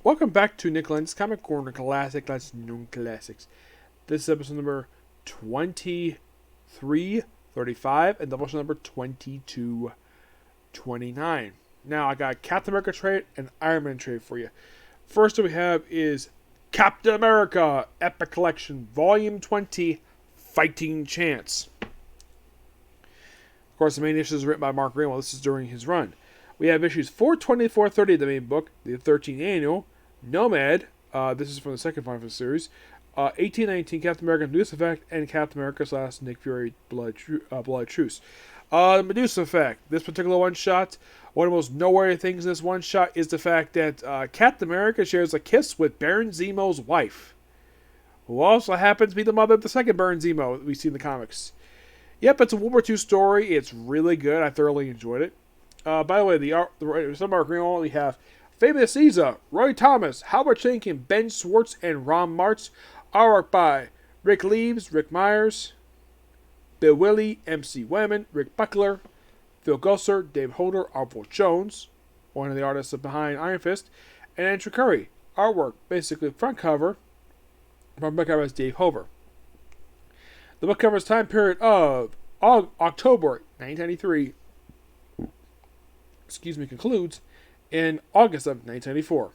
Welcome back to Nick Lenz Comic Corner Classic. That's known classics. This is episode number 2335 and Doubleshot number 2229. Now I got Captain America trade and Iron Man trade for you. First we have is Captain America Epic Collection Volume 20 Fighting Chance. Of course, the main issue is written by Mark Greenwald. This is during his run. We have issues 420 to 430 of the main book, the 13th annual, Nomad, this is from the second part of the series, 1819, Captain America Medusa Effect, and Captain America's Last Nick Fury Blood Truce. The Medusa Effect, this particular one-shot, one of the most noteworthy things in this one-shot is the fact that Captain America shares a kiss with Baron Zemo's wife, who also happens to be the mother of the second Baron Zemo we see in the comics. Yep, it's a World War II story. It's really good. I thoroughly enjoyed it. By the way, the some of our green we have Famous Caesar, Roy Thomas, Howard Schenken, Ben Schwartz, and Ron Martz. Artwork by Rick Leaves, Rick Myers, Bill Willey, MC Wayman, Rick Buckler, Phil Gosser, Dave Holder, Arvo Jones, one of the artists behind Iron Fist, and Andrew Curry. Artwork, basically front cover, from book cover is Dave Hover. The book covers time period of October 1993. Concludes in August of 1994.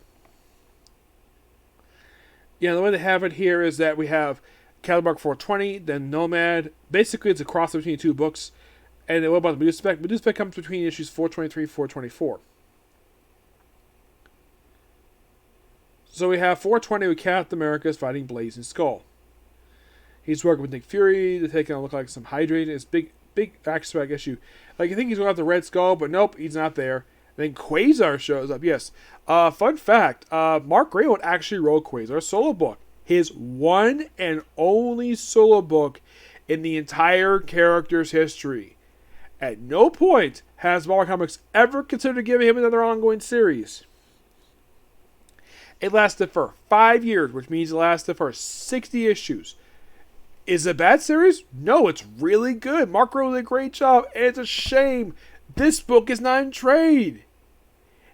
Yeah, the way they have it here is that we have Catalog 420, then Nomad. Basically, it's a cross between two books. And then what about the Medusa Effect? Medusa Effect comes between issues 423 and 424. So we have 420 with Captain America's fighting Blazing Skull. He's working with Nick Fury to take on look like some hydrated. It's big action issue. Like, you think he's going after Red Skull, but nope, he's not there. Then Quasar shows up, yes. Fun fact, Mark Greenwald actually wrote Quasar's solo book. His one and only solo book in the entire character's history. At no point has Marvel Comics ever considered giving him another ongoing series. It lasted for 5 years, which means it lasted for 60 issues. Is it a bad series? No, it's really good. Mark Greenwald did a great job, and it's a shame this book is not in trade.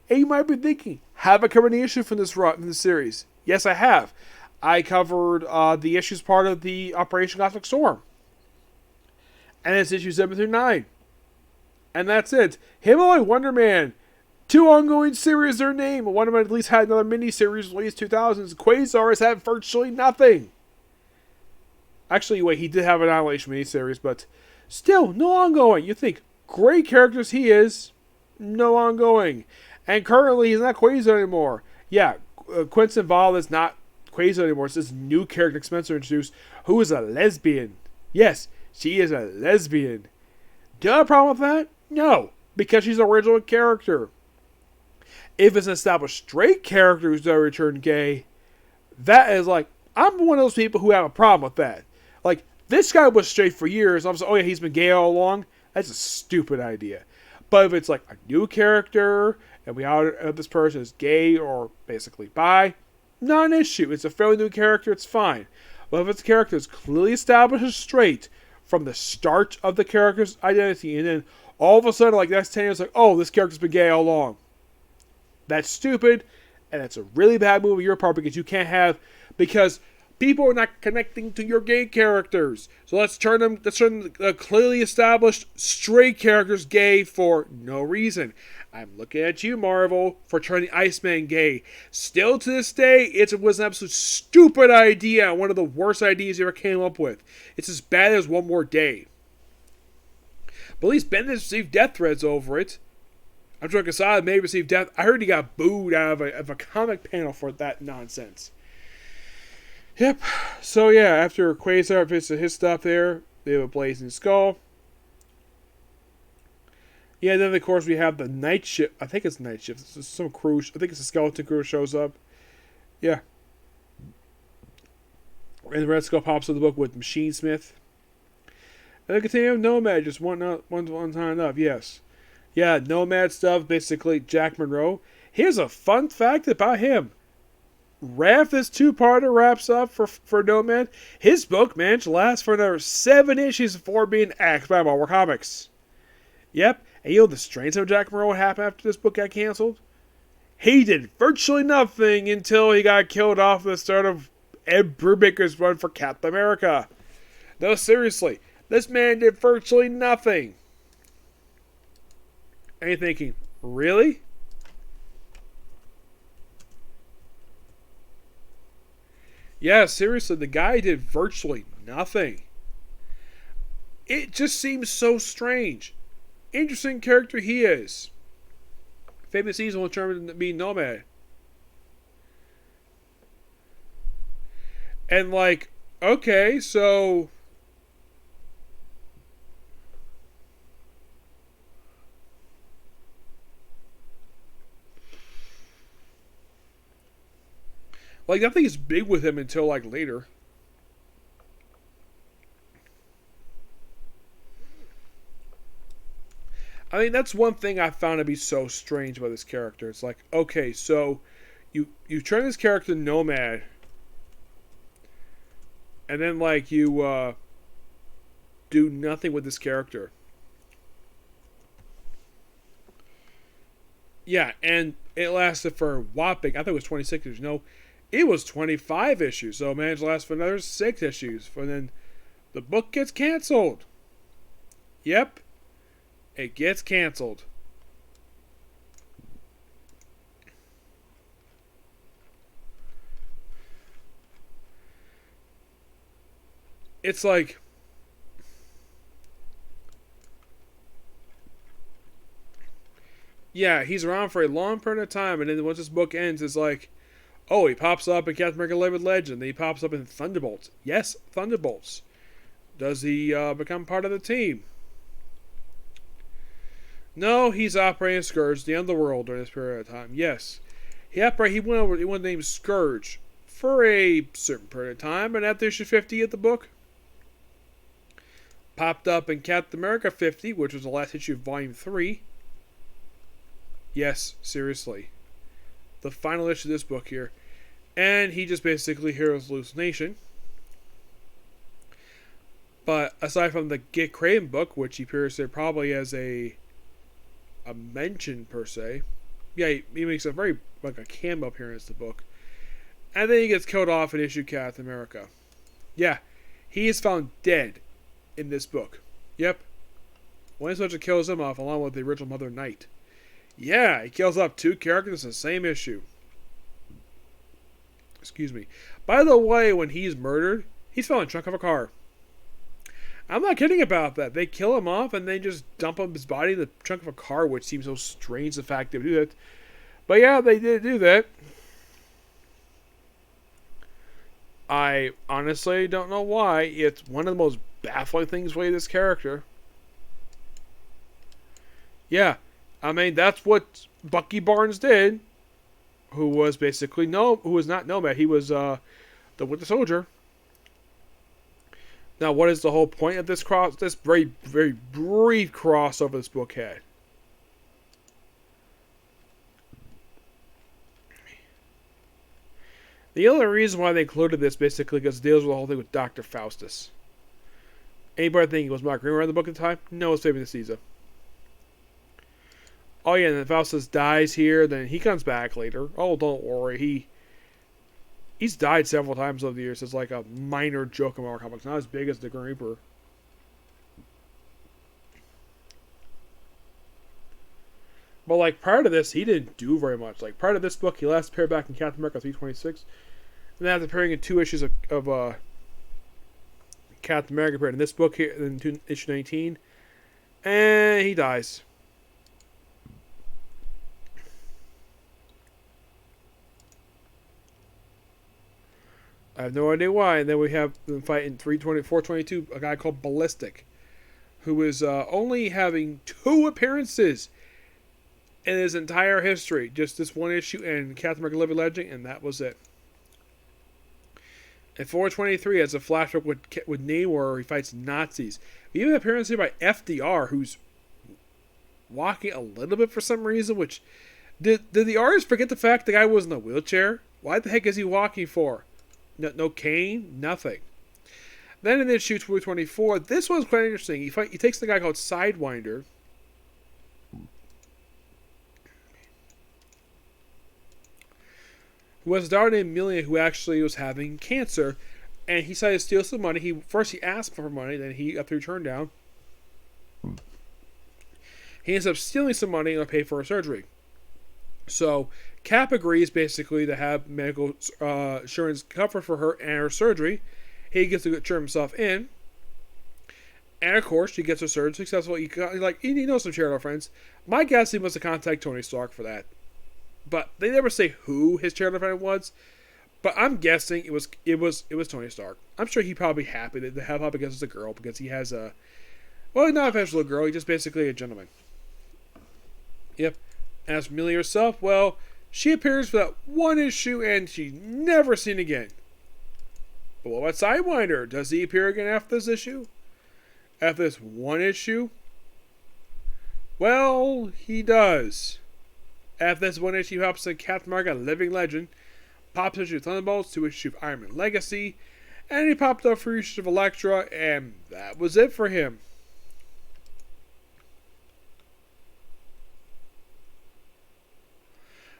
And you might be thinking, have I covered any issue from this series? Yes, I have. I covered the issues part of the Operation Cosmic Storm. And it's issues 7 through 9. And that's it. Himalayan Wonder Man. 2 ongoing series their name. One of them at least had another mini-series released 2000s. Quasar has had virtually nothing. Actually, wait, he did have an Annihilation miniseries, but still, no ongoing. You think, great characters he is, no ongoing. And currently, he's not Quasar anymore. Yeah, Quincy Val is not Quasar anymore. It's this new character Spencer introduced, who is a lesbian. Yes, she is a lesbian. Do you have a problem with that? No, because she's an original character. If it's an established straight character who's never returned gay, that is like, I'm one of those people who have a problem with that. Like, this guy was straight for years. I'm saying, oh yeah, he's been gay all along. That's a stupid idea. But if it's like a new character, and we out this person is gay or basically bi, not an issue. It's a fairly new character, it's fine. But if it's a character that's clearly established as straight from the start of the character's identity, and then all of a sudden, like, that's 10 years, like, oh, this character's been gay all along. That's stupid, and it's a really bad move on your part because you can't have, because people are not connecting to your gay characters. So let's turn them clearly established straight characters gay for no reason. I'm looking at you, Marvel, for turning Iceman gay. Still to this day, it was an absolute stupid idea. One of the worst ideas you ever came up with. It's as bad as One More Day. But at least Bendis received death threats over it. I'm sure Quesada may receive death. I heard he got booed out of a comic panel for that nonsense. Yep. So yeah, after Quasar finishes his stuff there, they have a Blazing Skull. Yeah, then of course we have the Night Shift. I think it's Night Shift. It's some crew. I think it's a skeleton crew shows up. Yeah. And the Red Skull pops up the book with Machine Smith. And they continue Nomad, just one time enough, yes. Yeah, Nomad stuff, basically Jack Monroe. Here's a fun fact about him. Raph, this two-parter wraps up for Nomad. His book managed to last for another 7 issues before being axed by Marvel Comics. Yep, and you know the strange of Jack Monroe happened after this book got canceled? He did virtually nothing until he got killed off at the start of Ed Brubaker's run for Captain America. No, seriously. This man did virtually nothing. And you're thinking, really? Yeah, seriously, the guy did virtually nothing. It just seems so strange. Interesting character he is. Famous season will determine to be Nomad. And like, okay, so like nothing is big with him until like later. I mean, that's one thing I found to be so strange about this character. It's like, okay, so you turn this character Nomad, and then like you do nothing with this character. Yeah, and it lasted for a whopping, I think it was 26 issues. No, it was 25 issues. So it managed to last for another 6 issues. And then the book gets canceled. Yep. It gets canceled. It's like, yeah, he's around for a long period of time, and then once this book ends, it's like, oh, he pops up in Captain America Living Legend, then he pops up in Thunderbolts. Yes, Thunderbolts. Does he become part of the team? No, he's operating Scourge, the Underworld, during this period of time. Yes. He went named Scourge for a certain period of time, and after issue 50 of the book, popped up in Captain America 50, which was the last issue of Volume 3. Yes, seriously. The final issue of this book here. And he just basically hears hallucination. But aside from the Get Craven book, which he appears there probably as a mention per se. Yeah, he makes a very like a cameo appearance in the book. And then he gets killed off in issue Captain America. Yeah, he is found dead in this book. Yep. Winter Soldier kills him off along with the original Mother Knight. Yeah, he kills off 2 characters in the same issue. Excuse me. By the way, when he's murdered, he's found in the trunk of a car. I'm not kidding about that. They kill him off and they just dump his body in the trunk of a car, which seems so strange the fact they would do that. But yeah, they did do that. I honestly don't know why. It's one of the most baffling things with this character. Yeah, I mean, that's what Bucky Barnes did, who was basically who was not Nomad. He was the Winter Soldier. Now, what is the whole point of this very, very brief crossover this book had? The only reason why they included this basically because it deals with the whole thing with Dr. Faustus. Anybody think it was Mark Greenwood in the book at the time? No, it's Fabian Caesar. Oh yeah, and then Faustus dies here, then he comes back later. Oh, don't worry, he's died several times over the years. It's like a minor joke in Marvel Comics, not as big as the Grim Reaper. But like prior to this, he didn't do very much. Like prior to this book, he last appeared back in Captain America 326, and then after appearing in 2 issues of Captain America, appeared in this book here in issue 19, and he dies. I have no idea why. And then we have the fight in 422, a guy called Ballistic, who is only having 2 appearances in his entire history. Just this one issue and Captain America Living Legend, and that was it. And 423 has a flashback with Namor where he fights Nazis. We even have an appearance here by FDR, who's walking a little bit for some reason, which... Did the artist forget the fact the guy was in a wheelchair? Why the heck is he walking for? No cane, nothing. Then in issue 224, this one's quite interesting. He takes the guy called Sidewinder. who has a daughter named Amelia who actually was having cancer, and he decided to steal some money. He asked for money, then he got the return down. He ends up stealing some money and pay for her surgery. So Cap agrees basically to have medical insurance cover for her and her surgery. He gets to turn himself in, and of course she gets her surgery successful. He knows some charitable friends. My guess he must have contacted Tony Stark for that, but they never say who his charitable friend was. But I'm guessing it was Tony Stark. I'm sure he'd probably be happy to have help because it's a girl, because he has a, well, he's not a professional girl, he's just basically a gentleman. Yep. As for Amelia herself, well, she appears for that one issue and she's never seen again. But what about Sidewinder? Does he appear again after this issue? After this one issue? Well, he does. After this one issue, he helps in Captain America, Living Legend, pops issue of Thunderbolts, 2 issue of Iron Man Legacy, and he popped up 3 issues of Elektra, and that was it for him.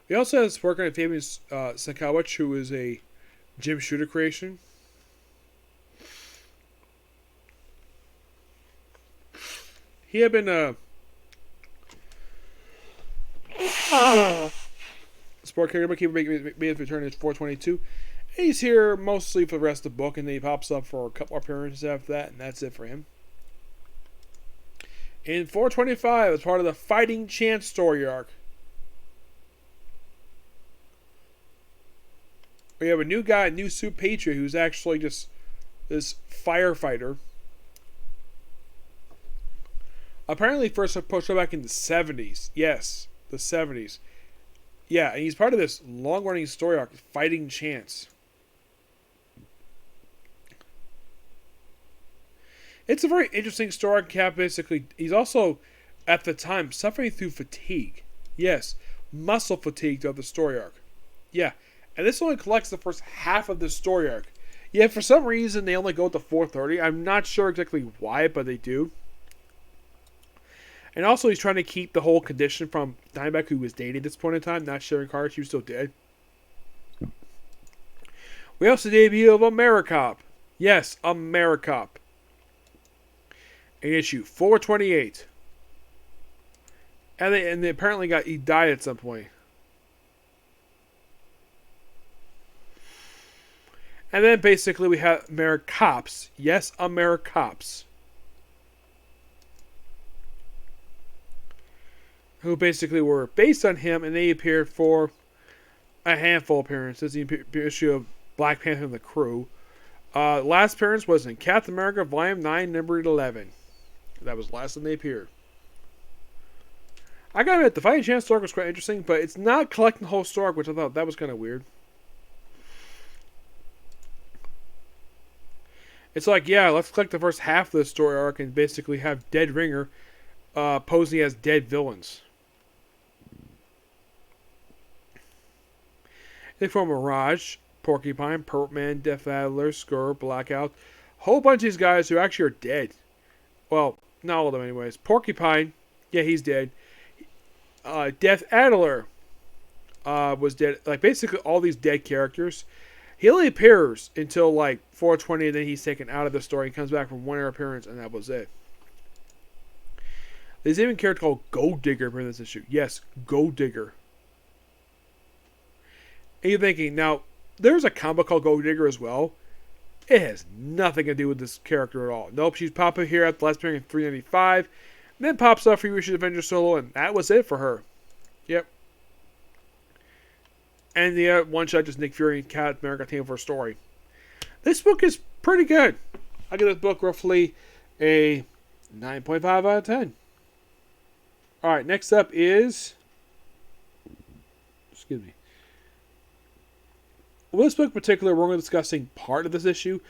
He also has work on Fabian Sienkiewicz, who is a Jim Shooter creation. He had been sport character, but he made his return in 422. He's here mostly for the rest of the book, and then he pops up for a couple appearances after that, and that's it for him. In 425, as part of the Fighting Chance story arc, we have a new guy, a new suit Patriot, who's actually just this firefighter. Apparently first approached back in the 70s. Yes, the 70s. Yeah, and he's part of this long-running story arc, Fighting Chance. It's a very interesting story arc. Cap basically, he's also, at the time, suffering through fatigue. Yes, muscle fatigue throughout the story arc. Yeah, and this only collects the first half of the story arc. Yeah, for some reason they only go to 430. I'm not sure exactly why, but they do. And also he's trying to keep the whole condition from Diamondback, who was dating at this point in time, not sharing cars. She was still dead. We also debut of AmeriCop. Yes, AmeriCop. In issue 428. And they apparently he died at some point. And then basically we have AmeriCops. Yes, AmeriCops. Who basically were based on him, and they appeared for a handful of appearances. The issue of Black Panther and the Crew. Last appearance was in Captain America Volume 9, number 11. That was the last time they appeared. I gotta admit, the Fighting Chance story was quite interesting, but it's not collecting the whole story, which I thought that was kind of weird. It's like, yeah, let's collect the first half of the story arc and basically have Dead Ringer posing as dead villains. They form Mirage, Porcupine, Pertman, Death Adler, Skur, Blackout. A whole bunch of these guys who actually are dead. Well, not all of them anyways. Porcupine, yeah, he's dead. Death Adler was dead. Like, basically all these dead characters. He only appears until, like, 420, and then he's taken out of the story. He comes back from one appearance, and that was it. There's even a character called Gold Digger in this issue. Yes, Gold Digger. And you're thinking, now, there's a comic called Gold Digger as well. It has nothing to do with this character at all. Nope, she's popping here at the last appearance in 395. And then pops up for Wishes Avenger Solo, and that was it for her. Yep. And the one shot just Nick Fury and Captain America team for a story. This book is pretty good. I give this book roughly a 9.5 out of 10. Alright, next up is... Excuse me. Well, this book in particular, we're going to be discussing part of this issue.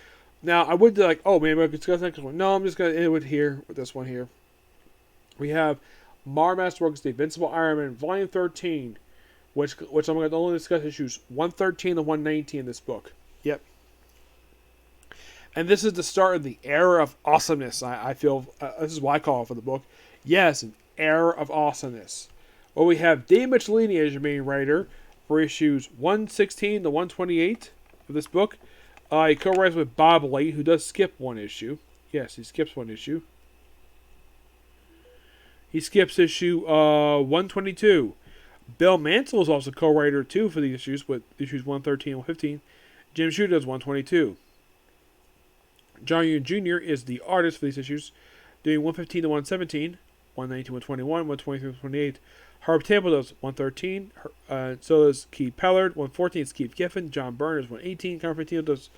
Now, I would be like, oh, maybe I could discuss the next one. No, I'm just going to end with this one here. We have Masterworks, The Invincible Iron Man, Volume 13, which I'm going to only discuss issues 113 and 119 in this book. Yep. And this is the start of the era of awesomeness, I feel. This is what I call it for the book. Yes, an era of awesomeness. Well, we have Dave Michelini as your main writer, for issues 116 to 128 of this book. He co-writes with Bob Late, who does skip one issue. Yes, he skips one issue. He skips issue 122. Bill Mantle is also co-writer too for these issues, with issues 113 and 115. Jim Shooter does 122. John Young Jr. is the artist for these issues, doing 115 to 117, 119 to 121, 123 to 128. Herb Table does 113. So does Keith Pellard. 114 is Keith Giffen. John Byrne is 118. Constantino does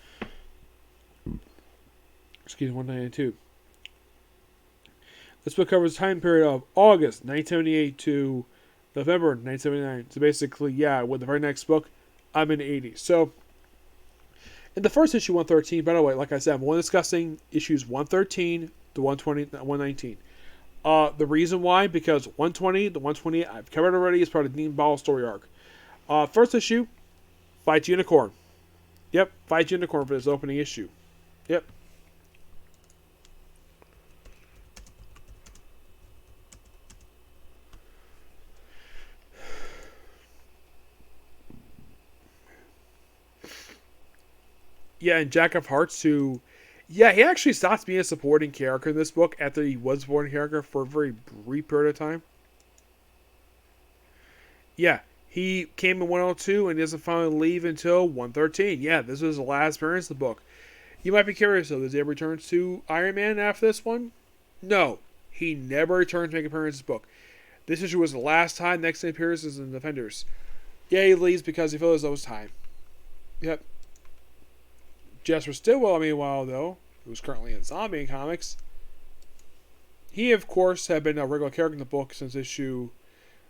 192. This book covers the time period of August 1978 to November 1979. So basically, yeah, with the very next book, I'm in the 80s. So, in the first issue, 113, by the way, like I said, I'm only discussing issues 113 to 120, 119. The reason why, because 120 to 128, I've covered already as part of Dean Ball's story arc. First issue, fights Unicorn. Yep, fights Unicorn for this opening issue. Yep. Yeah, and Jack of Hearts, who, yeah, he actually stops being a supporting character in this book after he was a supporting character for a very brief period of time. Yeah, he came in 102 and doesn't finally leave until 113. Yeah, this was the last appearance of the book. You might be curious, though, does he ever return to Iron Man after this one? No, he never returned to make appearances in this book. This issue was the last time next appearances in Defenders. Yeah, he leaves because he feels as though it's time. Yep. Jasper Stillwell, meanwhile, though, who's currently in Zombie Comics, he, of course, had been a regular character in the book since issue,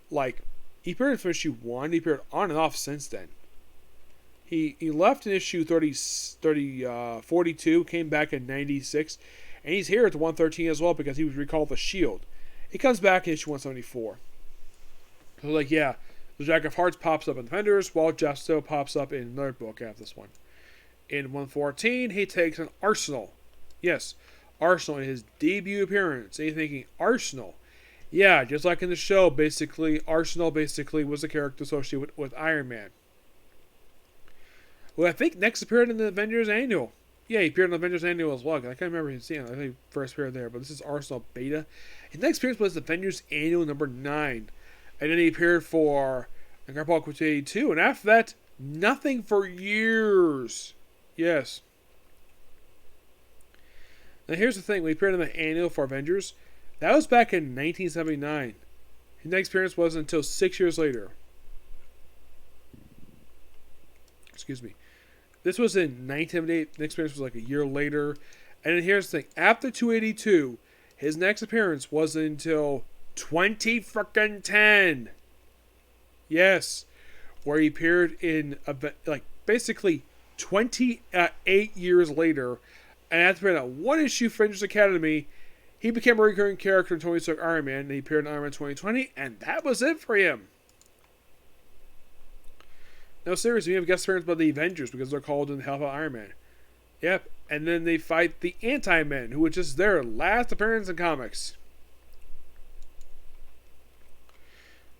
he appeared in issue 1, he appeared on and off since then. He left in issue 42, came back in 96, and he's here at the 113 as well because he was recalled the Shield. He comes back in issue 174. So, yeah, the Jack of Hearts pops up in Defenders, while Jeff Still pops up in another book after this one. In 114, he takes an Arsenal. Yes, Arsenal in his debut appearance. And you're thinking, Arsenal? Yeah, just like in the show, basically, Arsenal was a character associated with Iron Man. Well, I think next appeared in the Avengers Annual. Yeah, he appeared in the Avengers Annual as well. I can't remember him seeing it. I think he first appeared there, but this is Arsenal Beta. His next appearance was Avengers Annual number 9. And then he appeared for Grandpa Quit 82. And after that, nothing for years. Yes. Now here's the thing. When he appeared in the annual for Avengers, that was back in 1979. His next appearance wasn't until 6 years later. Excuse me. This was in 1978. The next appearance was like a year later. And then here's the thing. After 282, his next appearance wasn't until 2010. Yes. Where he appeared in, basically 28 years later, and after that one issue for Avengers Academy, he became a recurring character in Tony Stark Iron Man, and he appeared in Iron Man 2020, and that was it for him. No, seriously, we have guest appearances by the Avengers because they're called in to help out Iron Man. Yep, and then they fight the Anti-Men, who was just their last appearance in comics.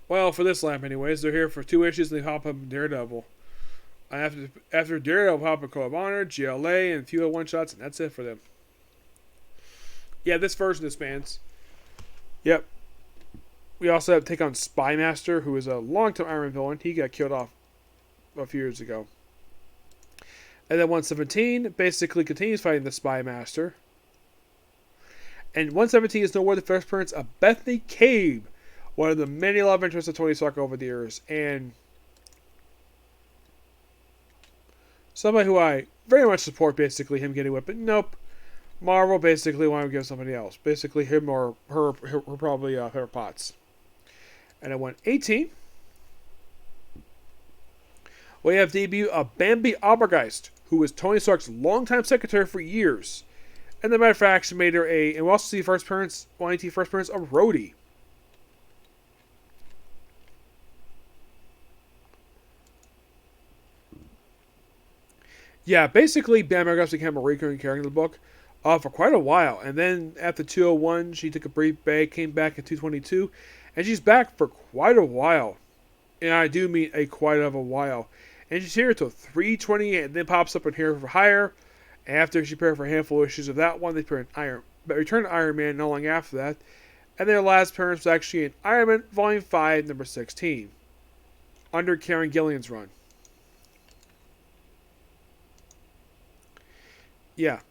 Well, for this lamp anyways, they're here for 2 issues and they hop up in Daredevil. After Daredevil, hop up Code of Honor, GLA, and a few other one-shots, and that's it for them. Yeah, this version disbands. Yep. We also have to take on Spy Master, who is a long-time Iron Man villain. He got killed off a few years ago. And then 117 basically continues fighting the Spy Master. And 117 is nowhere the first appearance of Bethany Cabe, one of the many love interests of Tony Stark over the years, and somebody who I very much support, basically, him getting whipped, but nope. Marvel basically wanted to give somebody else. Basically, him or her probably her Potts. And at 118, we have debut of Bambi Albergeist, who was Tony Stark's longtime secretary for years. And the matter of fact, she made her and we also see first appearance of Rhodey. Yeah, basically, Bam Margot's became a recurring character in the book for quite a while. And then after 201, she took a brief break, came back in 222, and she's back for quite a while. And I do mean a quite of a while. And she's here until 328, and then pops up in here for hire. After she appeared for a handful of issues of that one, they returned to Iron Man not long after that. And their last appearance was actually in Iron Man Volume 5, number 16, under Karen Gillian's run. Yeah.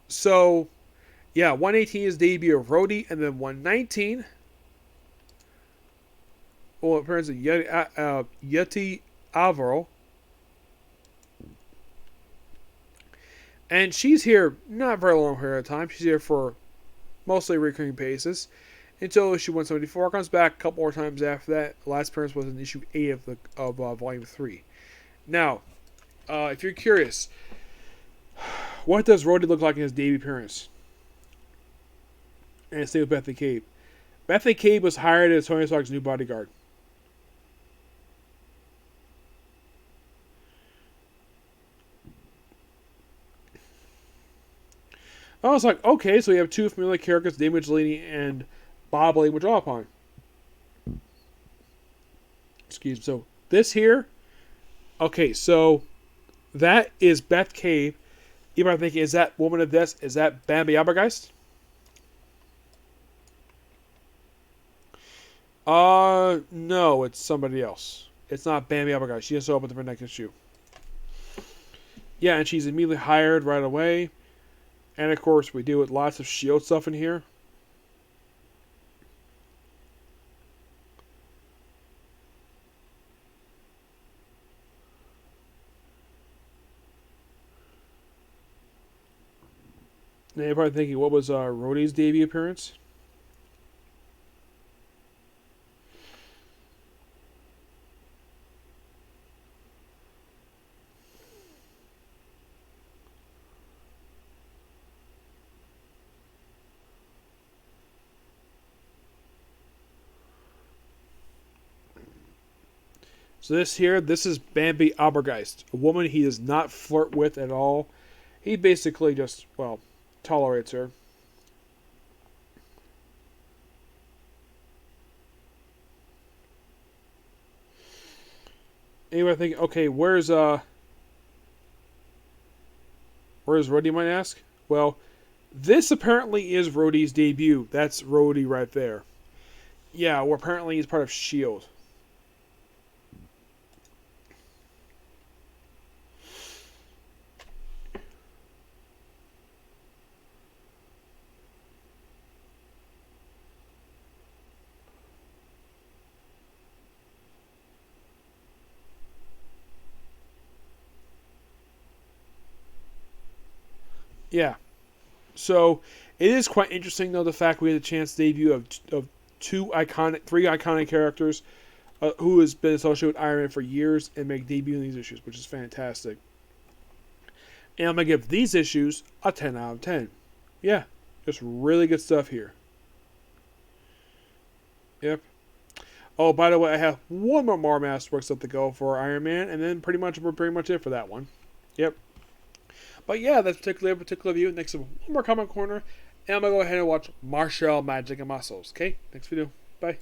So, yeah, 118 is the debut of Rhodey, and then 119, well, appearance of Yeti Alvaro. And she's here not very long period of time. She's here for mostly recurring basis until issue 174. Comes back a couple more times after that. The last appearance was in issue 8 of volume 3. Now, if you're curious, what does Rhodey look like in his debut appearance? And same with Bethany Cabe. Bethany Cabe was hired as Tony Stark's new bodyguard. I was like, okay, so we have two familiar characters, David Magellini and Bob Lane, would draw upon. Excuse me. So this here, okay, so that is Beth Cabe. You might think, is that Woman of Death? Is that Bambi Abergeist? No, it's somebody else. It's not Bambi Abergeist. She just opened the next issue. Yeah, and she's immediately hired right away. And of course, we deal with lots of S.H.I.E.L.D. stuff in here. Now you're probably thinking, what was Rhodey's debut appearance? So this is Bambi Abergeist, a woman he does not flirt with at all. He basically just, well, tolerates her. Anyway, I think, okay, where's Rhodey, you might ask? Well, this apparently is Rhodey's debut. That's Rhodey right there. Yeah, well, apparently he's part of S.H.I.E.L.D. Yeah. So it is quite interesting, though, the fact we had a chance to debut of three iconic characters who has been associated with Iron Man for years and make debut in these issues, which is fantastic. And I'm going to give these issues a 10 out of 10. Yeah, just really good stuff here. Yep. Oh, by the way, I have one more Masterworks stuff to go for Iron Man, and then pretty much it for that one. Yep. But yeah, that's a particular view. Next, one more comment corner, and I'm going to go ahead and watch Martial Magic and Muscles. Okay? Next video. Bye.